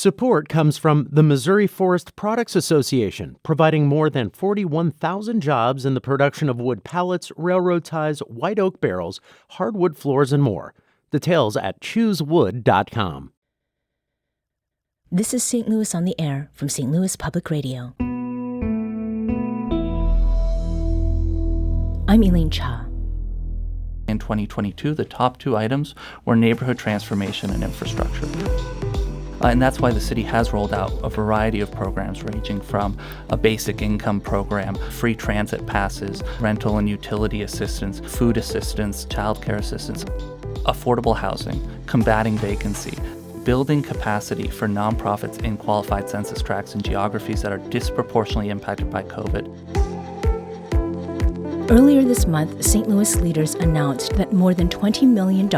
Support comes from the Missouri Forest Products Association, providing more than 41,000 jobs in the production of wood pallets, railroad ties, white oak barrels, hardwood floors, and more. Details at choosewood.com. This is St. Louis on the Air from St. Louis Public Radio. I'm Elaine Cha. In 2022, the top two items were neighborhood transformation and infrastructure. And that's why the city has rolled out a variety of programs ranging from a basic income program, free transit passes, rental and utility assistance, food assistance, childcare assistance, affordable housing, combating vacancy, building capacity for nonprofits in qualified census tracts and geographies that are disproportionately impacted by COVID. Earlier this month, St. Louis leaders announced that more than $20 million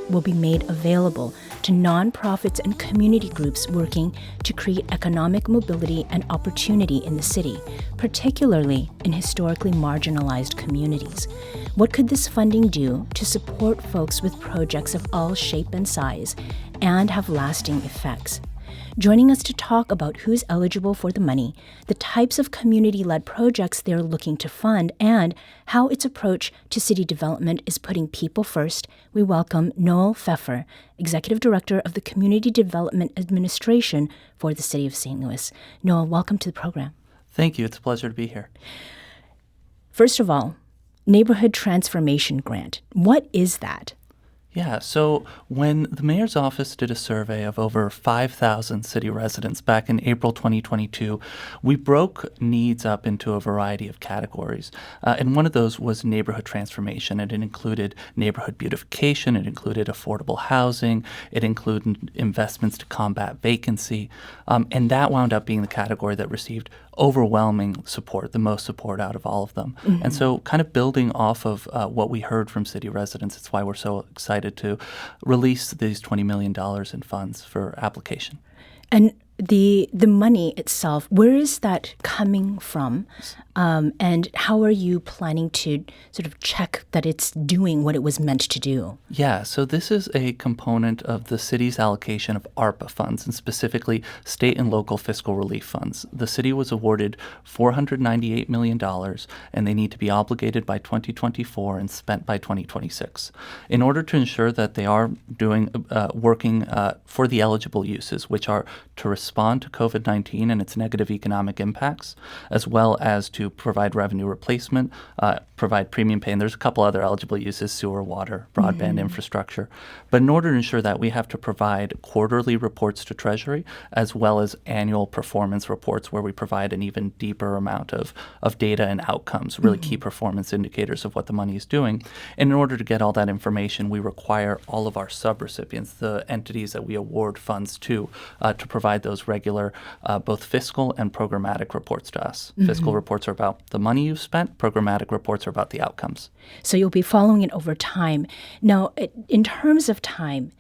will be made available to nonprofits and community groups working to create economic mobility and opportunity in the city, particularly in historically marginalized communities. What could this funding do to support folks with projects of all shape and size and have lasting effects? Joining us to talk about who's eligible for the money, the types of community-led projects they're looking to fund, and how its approach to city development is putting people first, we welcome Nahuel Fefer, Executive Director of the Community Development Administration for the City of St. Louis. Nahuel, welcome to the program. Thank you. It's a pleasure to be here. First of all, Neighborhood Transformation Grant. What is that? Yeah, so when the mayor's office did a survey of over 5,000 city residents back in April 2022, we broke needs up into a variety of categories. And one of those was neighborhood transformation. And it included neighborhood beautification, it included affordable housing, it included investments to combat vacancy. And that wound up being the category that received overwhelming support, the most support out of all of them. Mm-hmm. And so kind of building off of what we heard from city residents, it's why we're so excited to release these $20 million in funds for application. And the money itself, where is that coming from? And how are you planning to sort of check that it's doing what it was meant to do? Yeah, so this is a component of the city's allocation of APRA funds, and specifically state and local fiscal relief funds. The city was awarded $498 million, and they need to be obligated by 2024 and spent by 2026. In order to ensure that they are working for the eligible uses, which are to respond to COVID-19 and its negative economic impacts, as well as to provide revenue replacement, provide premium pay, and there's a couple other eligible uses, sewer, water, broadband infrastructure. But in order to ensure that, we have to provide quarterly reports to Treasury, as well as annual performance reports where we provide an even deeper amount of data and outcomes, really key performance indicators of what the money is doing. And in order to get all that information, we require all of our subrecipients, the entities that we award funds to provide those regular both fiscal and programmatic reports to us. Fiscal reports are about the money you've spent. Programmatic reports are about the outcomes. So you'll be following it over time. Now, in terms of time,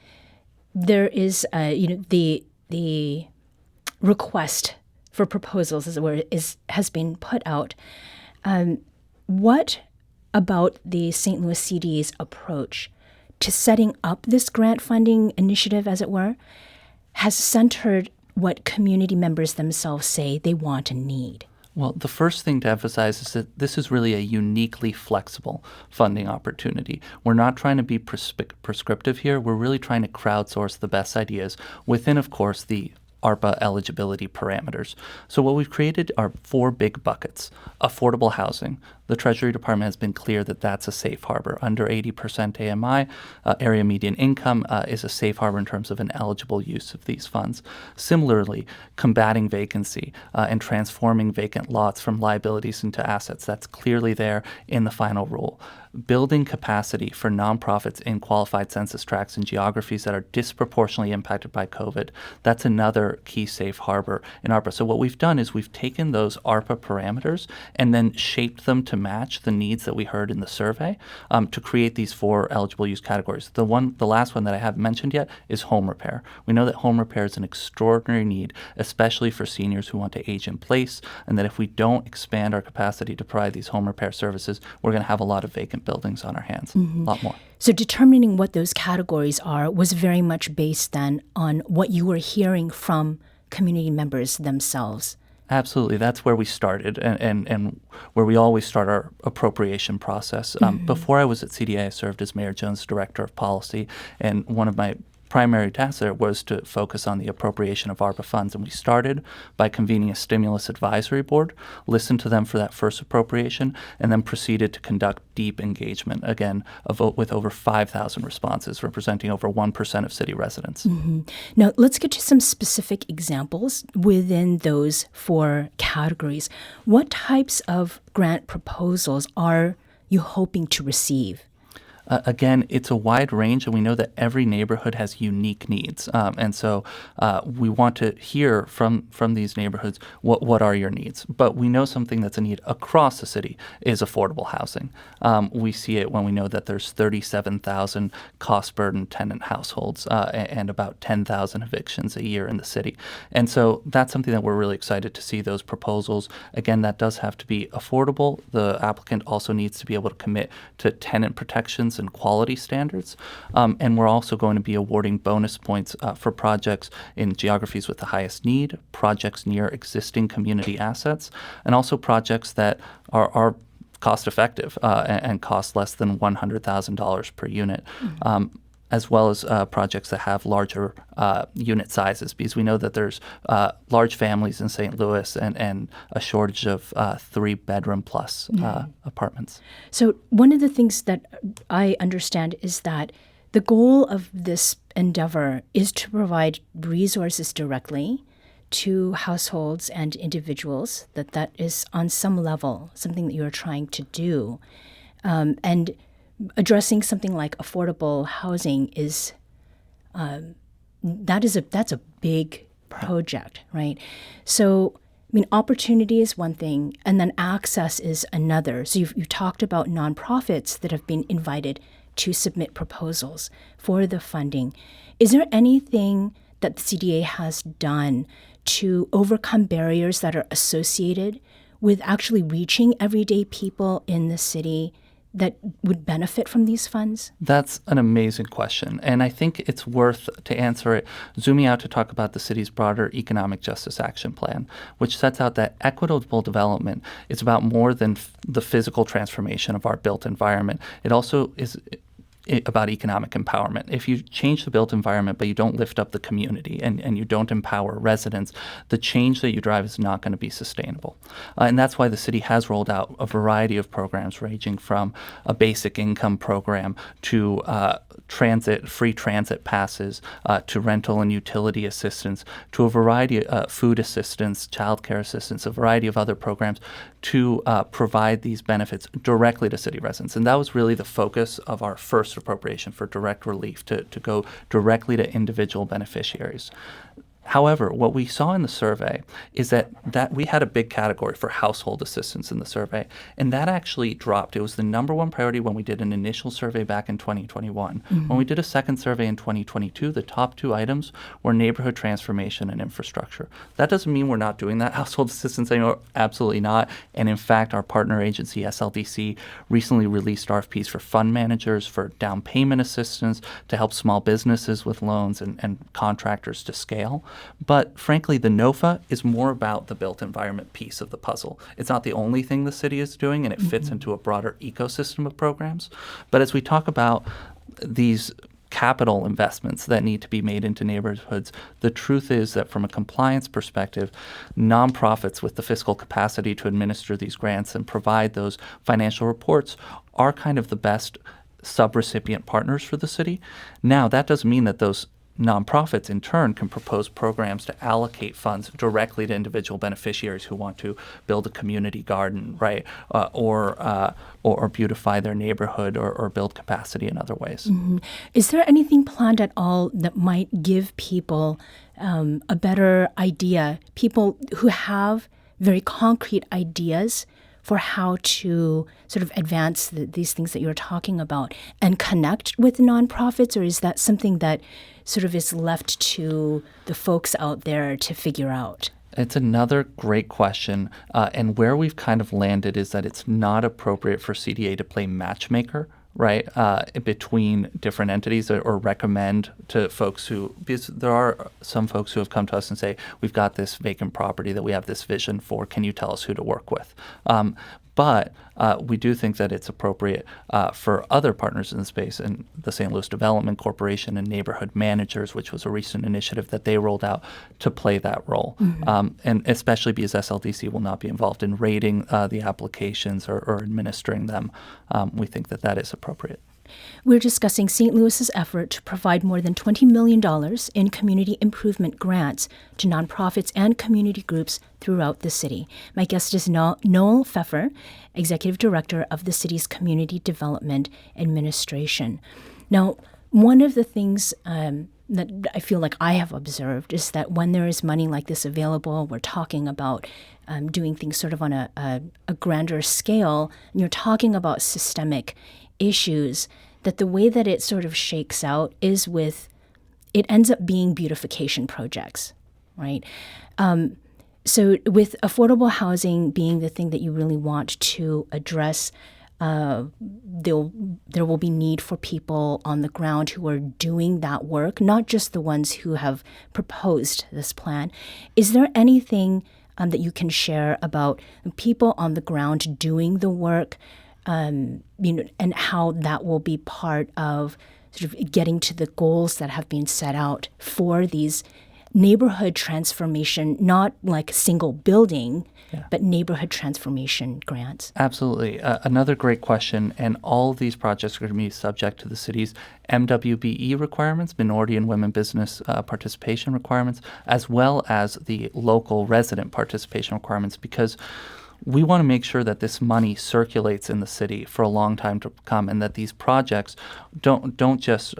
there is the request for proposals has been put out. What about the St. Louis CD's approach to setting up this grant funding initiative, as it were, has centered what community members themselves say they want and need? Well, the first thing to emphasize is that this is really a uniquely flexible funding opportunity. We're not trying to be prescriptive here. We're really trying to crowdsource the best ideas within, of course, the ARPA eligibility parameters. So what we've created are 4 big buckets. Affordable housing. The Treasury Department has been clear that that's a safe harbor. Under 80% AMI, area median income, is a safe harbor in terms of an eligible use of these funds. Similarly, combating vacancy and transforming vacant lots from liabilities into assets. That's clearly there in the final rule. Building capacity for nonprofits in qualified census tracts and geographies that are disproportionately impacted by COVID. That's another key safe harbor in ARPA. So what we've done is we've taken those ARPA parameters and then shaped them to match the needs that we heard in the survey to create these 4 eligible use categories. The last one that I haven't mentioned yet is home repair. We know that home repair is an extraordinary need, especially for seniors who want to age in place, and that if we don't expand our capacity to provide these home repair services, we're going to have a lot of vacant buildings on our hands, a lot more. So determining what those categories are was very much based then on what you were hearing from community members themselves? Absolutely. That's where we started and where we always start our appropriation process. Before I was at CDA, I served as Mayor Jones' Director of Policy, and one of my primary task there was to focus on the appropriation of ARPA funds. And we started by convening a stimulus advisory board, listened to them for that first appropriation, and then proceeded to conduct deep engagement, again, with over 5,000 responses, representing over 1% of city residents. Now, let's get to some specific examples within those 4 categories. What types of grant proposals are you hoping to receive? Again, it's a wide range, and we know that every neighborhood has unique needs. And so we want to hear from these neighborhoods, what are your needs? But we know something that's a need across the city is affordable housing. We see it when we know that there's 37,000 cost-burdened tenant households and about 10,000 evictions a year in the city. And so that's something that we're really excited to see, those proposals. Again, that does have to be affordable. The applicant also needs to be able to commit to tenant protections and quality standards. And we're also going to be awarding bonus points for projects in geographies with the highest need, projects near existing community assets, and also projects that are cost effective and cost less than $100,000 per unit. As well as projects that have larger unit sizes, because we know that there's large families in St. Louis and a shortage of 3-bedroom plus apartments. So one of the things that I understand is that the goal of this endeavor is to provide resources directly to households and individuals, that is on some level something that you're trying to do. And addressing something like affordable housing is that's a big project, right? So, I mean, opportunity is one thing, and then access is another. So you've talked about nonprofits that have been invited to submit proposals for the funding. Is there anything that the CDA has done to overcome barriers that are associated with actually reaching everyday people in the city that would benefit from these funds? That's an amazing question. And I think it's worth to answer it zooming out to talk about the city's broader economic justice action plan, which sets out that equitable development is about more than the physical transformation of our built environment. It also is about economic empowerment. If you change the built environment, but you don't lift up the community and you don't empower residents, the change that you drive is not going to be sustainable. And that's why the city has rolled out a variety of programs ranging from a basic income program to free transit passes, to rental and utility assistance, to a variety of food assistance, childcare assistance, a variety of other programs to provide these benefits directly to city residents. And that was really the focus of our first appropriation for direct relief, to go directly to individual beneficiaries. However, what we saw in the survey is that we had a big category for household assistance in the survey, and that actually dropped. It was the number one priority when we did an initial survey back in 2021. When we did a second survey in 2022, the top 2 items were neighborhood transformation and infrastructure. That doesn't mean we're not doing that household assistance anymore. Absolutely not. And in fact, our partner agency, SLDC, recently released RFPs for fund managers for down payment assistance to help small businesses with loans and contractors to scale. But frankly, the NOFA is more about the built environment piece of the puzzle. It's not the only thing the city is doing, and it fits into a broader ecosystem of programs. But as we talk about these capital investments that need to be made into neighborhoods, the truth is that from a compliance perspective, nonprofits with the fiscal capacity to administer these grants and provide those financial reports are kind of the best subrecipient partners for the city. Now, that doesn't mean that those nonprofits in turn can propose programs to allocate funds directly to individual beneficiaries who want to build a community garden, right, or beautify their neighborhood or build capacity in other ways. Is there anything planned at all that might give people a better idea, people who have very concrete ideas for how to sort of advance these things that you're talking about and connect with nonprofits, or is that something that sort of is left to the folks out there to figure out? It's another great question. And where we've kind of landed is that it's not appropriate for CDA to play matchmaker right, between different entities or recommend to folks because there are some folks who have come to us and say, we've got this vacant property that we have this vision for. Can you tell us who to work with? But we do think that it's appropriate for other partners in the space, and the St. Louis Development Corporation and neighborhood managers, which was a recent initiative that they rolled out, to play that role. And especially because SLDC will not be involved in rating the applications or administering them. We think that that is appropriate. We're discussing St. Louis's effort to provide more than $20 million in community improvement grants to nonprofits and community groups throughout the city. My guest is Nahuel Fefer, Executive Director of the city's Community Development Administration. Now, one of the things that I feel like I have observed is that when there is money like this available, we're talking about doing things sort of on a grander scale, and you're talking about systemic issues, that the way that it sort of shakes out is it ends up being beautification projects, right? So with affordable housing being the thing that you really want to address, there will be need for people on the ground who are doing that work, not just the ones who have proposed this plan. Is there anything that you can share about people on the ground doing the work, and how that will be part of sort of getting to the goals that have been set out for these neighborhood transformation, not like single building, but neighborhood transformation grants? Absolutely. Another great question. And all of these projects are going to be subject to the city's MWBE requirements, minority and women business participation requirements, as well as the local resident participation requirements, because we want to make sure that this money circulates in the city for a long time to come, and that these projects don't just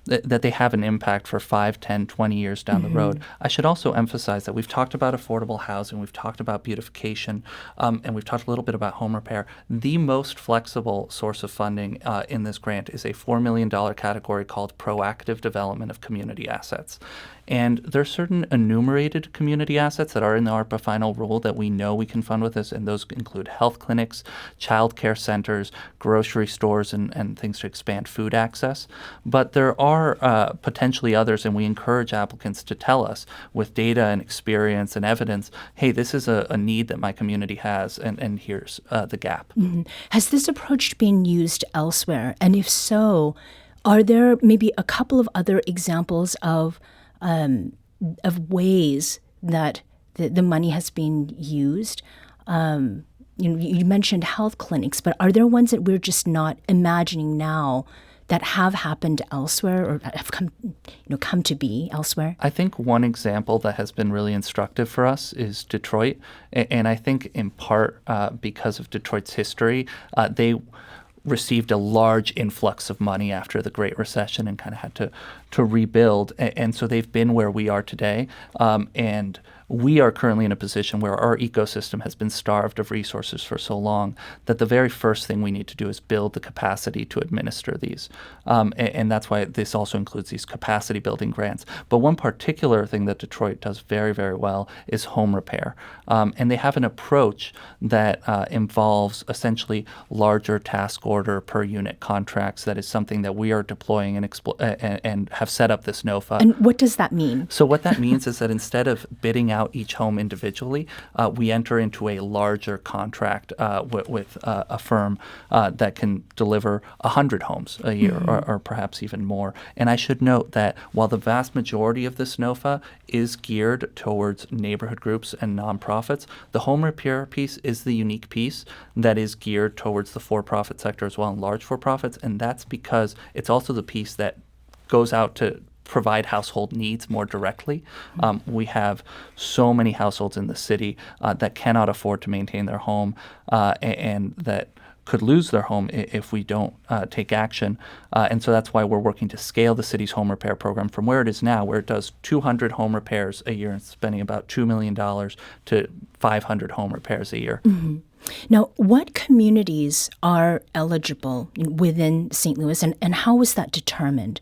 that they have an impact for 5, 10, 20 years down the road. I should also emphasize that we've talked about affordable housing, we've talked about beautification, and we've talked a little bit about home repair. The most flexible source of funding in this grant is a $4 million category called Proactive Development of Community Assets. And there are certain enumerated community assets that are in the ARPA final rule that we know we can fund with this, and those include health clinics, child care centers, grocery stores, and things to expand food access. But there are potentially others, and we encourage applicants to tell us with data and experience and evidence, hey, this is a need that my community has, and here's the gap. Has this approach been used elsewhere? And if so, are there maybe a couple of other examples of ways that the money has been used? You mentioned health clinics, but are there ones that we're just not imagining now that have happened elsewhere or have come to be elsewhere? I think one example that has been really instructive for us is Detroit, and I think in part because of Detroit's history, they received a large influx of money after the Great Recession and kind of had to rebuild. And so they've been where we are today. And we are currently in a position where our ecosystem has been starved of resources for so long that the very first thing we need to do is build the capacity to administer these. And that's why this also includes these capacity building grants. But one particular thing that Detroit does very, very well is home repair. And they have an approach that involves essentially larger task order per unit contracts. That is something that we are deploying and have set up this NOFA. And what does that mean? So what that means is that instead of bidding out each home individually, we enter into a larger contract with a firm that can deliver 100 homes a year or perhaps even more. And I should note that while the vast majority of this NOFA is geared towards neighborhood groups and nonprofits, the home repair piece is the unique piece that is geared towards the for-profit sector as well, and large for-profits. And that's because it's also the piece that goes out to provide household needs more directly. We have so many households in the city that cannot afford to maintain their home and that could lose their home if we don't take action. And so that's why we're working to scale the city's home repair program from where it is now, where it does 200 home repairs a year and spending about $2 million to 500 home repairs a year. Now, what communities are eligible within St. Louis, and how was that determined?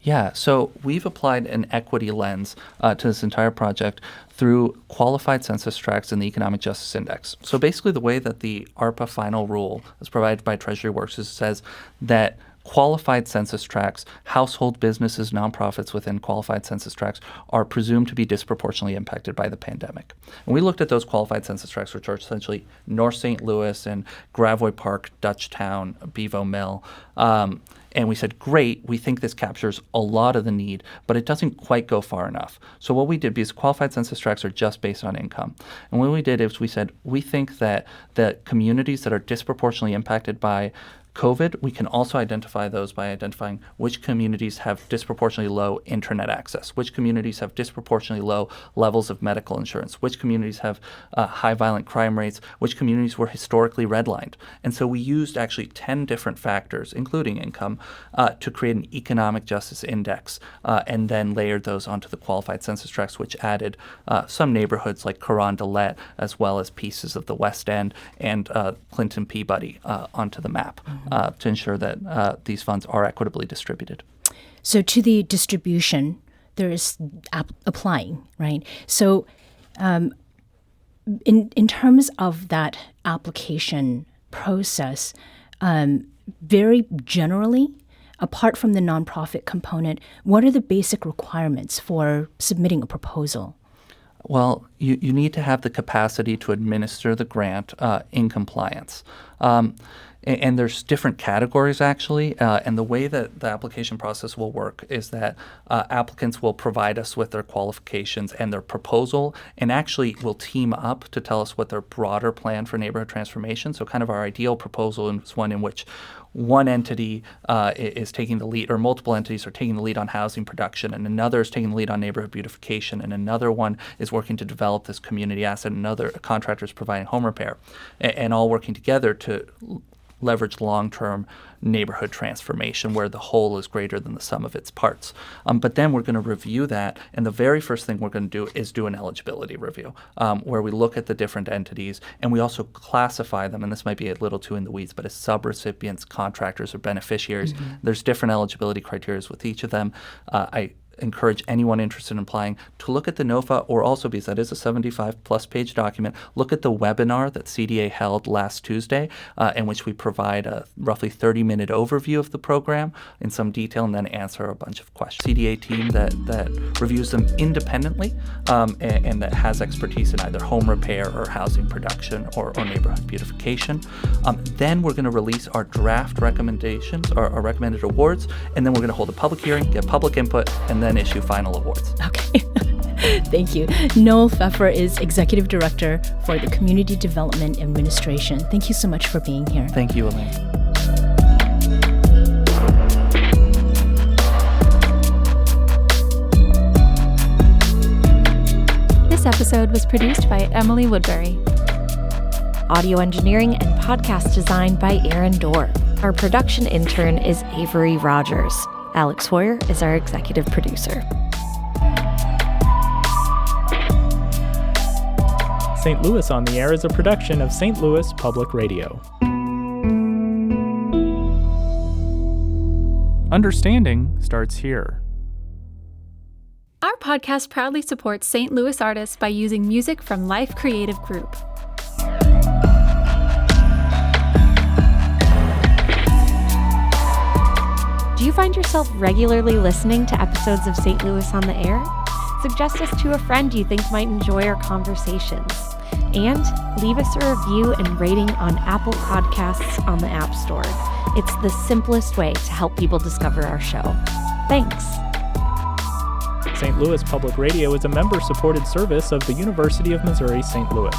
Yeah, so we've applied an equity lens to this entire project through qualified census tracts and the Economic Justice Index. So basically, the way that the ARPA final rule is provided by Treasury works is it says that qualified census tracts, household businesses, nonprofits within qualified census tracts are presumed to be disproportionately impacted by the pandemic. And we looked at those qualified census tracts, which are essentially North St. Louis and Gravois Park, Dutchtown, Bevo Mill. And we said, great, we think this captures a lot of the need, but it doesn't quite go far enough. So what we did, because qualified census tracts are just based on income, and what we did is we said, we think that the communities that are disproportionately impacted by COVID, we can also identify those by identifying which communities have disproportionately low internet access, which communities have disproportionately low levels of medical insurance, which communities have high violent crime rates, which communities were historically redlined. And so we used actually 10 different factors, including income, to create an economic justice index, and then layered those onto the qualified census tracts, which added some neighborhoods like Carondelet, as well as pieces of the West End and Clinton Peabody onto the map. To ensure that these funds are equitably distributed. So to the distribution, there is applying, right? So in terms of that application process, very generally, apart from the nonprofit component, what are the basic requirements for submitting a proposal? Well, you need to have the capacity to administer the grant in compliance. And there's different categories, actually. And the way that the application process will work is that applicants will provide us with their qualifications and their proposal, and actually will team up to tell us what their broader plan for neighborhood transformation. So kind of our ideal proposal is one in which one entity is taking the lead, or multiple entities are taking the lead on housing production, and another is taking the lead on neighborhood beautification, and another one is working to develop this community asset, and another contractor is providing home repair, and all working together to leverage long-term neighborhood transformation where the whole is greater than the sum of its parts. But then we're going to review that, and the very first thing we're going to do is do an eligibility review where we look at the different entities, and we also classify them, and this might be a little too in the weeds, but as subrecipients, contractors, or beneficiaries. There's different eligibility criteria with each of them. I encourage anyone interested in applying to look at the NOFA, or also, because that is a 75-plus page document, look at the webinar that CDA held last Tuesday, in which we provide a roughly 30-minute overview of the program in some detail and then answer a bunch of questions. CDA team that reviews them independently and that has expertise in either home repair or housing production or neighborhood beautification. Then we're going to release our draft recommendations, our recommended awards, and then we're going to hold a public hearing, get public input, and then issue final awards. Okay. Thank you. Nahuel Fefer is Executive Director for the Community Development Administration. Thank you so much for being here. Thank you, Elaine. This episode was produced by Emily Woodbury. Audio engineering and podcast design by Aaron Dorr. Our production intern is Avery Rogers. Alex Hoyer is our executive producer. St. Louis on the Air is a production of St. Louis Public Radio. Understanding starts here. Our podcast proudly supports St. Louis artists by using music from Life Creative Group. Do you find yourself regularly listening to episodes of St. Louis on the Air? Suggest us to a friend you think might enjoy our conversations. And leave us a review and rating on Apple Podcasts on the App Store. It's the simplest way to help people discover our show. Thanks. St. Louis Public Radio is a member-supported service of the University of Missouri St. Louis.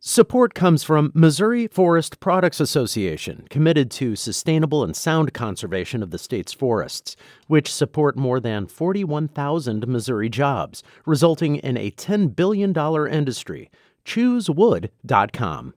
Support comes from Missouri Forest Products Association, committed to sustainable and sound conservation of the state's forests, which support more than 41,000 Missouri jobs, resulting in a $10 billion industry. ChooseWood.com.